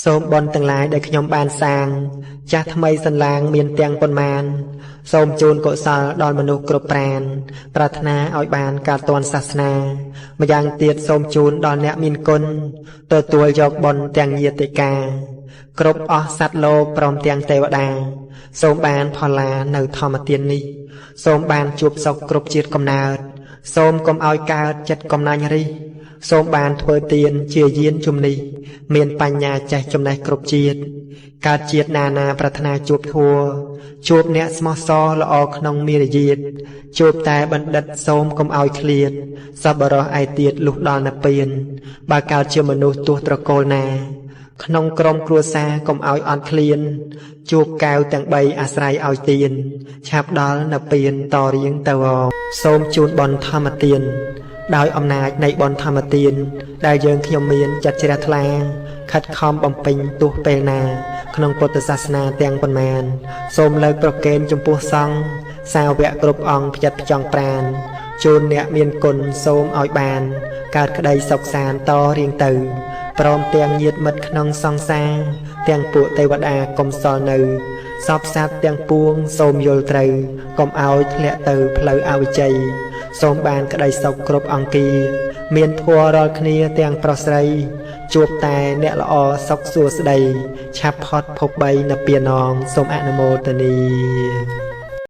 សូមបនទាំងឡាយដែលខ្ញុំបានសាងចាស់ថ្មីសន្លាងមានទាំងប៉ុន្មានសូមជូនកុសលដល់មនុស្សគ្រប់ប្រានប្រាថ្នាឲ្យបានការទាន់សាសនាម្យ៉ាងទៀតសូមជូនដល់អ្នកមានគុណទទួលយកបុណ្យទាំងញាតិកាគ្រប់អស់សត្វលោកព្រមទាំងទេវតាសូមបានផល្លានៅធម្មទាននេះសូមបានជួបសុខគ្រប់ជាតិកំណើតសូមកុំឲ្យកើតចិត្តកំណាញ់រិះសូមបានធ្វើទានជាយានជំនិះមានបញ្ញាចេះចំណេះគ្រប់ជាតិកើតជាតិណានាប្រាថ្នាជួបធัวជួបអ្នកស្មោះសរល្អក្នុងមារយាទជួបតែបណ្ឌិតសូមកុំឲ្យឃ្លាតសប្បុរសឯទៀតលុះដល់និព្វានបើកើតជាមនុស្សទោះត្រកូលណាក្នុងក្រុមគ្រួសារកុំឲ្យអត់ឃ្លានជួបកែវទាំង3អាស្រ័យឲ្យទៀនឆាប់ដល់និព្វានតរៀងទៅសូមជូនបុណ្យធម្មទានដោយអំណាចនៃបុណ្យធម្មទានដែលយើងខ្ញុំមានចិត្តជ្រះថ្លាខិតខំបំពេញទោះពេលណាក្នុងពុទ្ធសាសនាទាំងប៉ុន្មានសូមលើកប្រកេនចំពោះសង្ឃសាវកគ្រប់អង្គផ្ចិតផ្ចង់ប្រានជូនអ្នកមានគុណសូមឲ្យបានកើតក្តីសុខសាន្តតរៀងទៅព្រមទាំងញាតិមិត្តក្នុងសង្សារទាំងពួកទេវតាកុំសល់នៅសពសត្វទាំងពួងសូមយល់ត្រូវកុំឲ្យធ្លាក់ទៅផ្លូវអវិជ្ជ័យសូមបានក្តីសុខគ្រប់អង្គាមានធัวរាល់គ្នាទាំងប្រុសស្រីជួបតែអ្នកល្អសុខសួស្តីឆាប់ផុតភព3និព្វានងសូមអនុមោទនា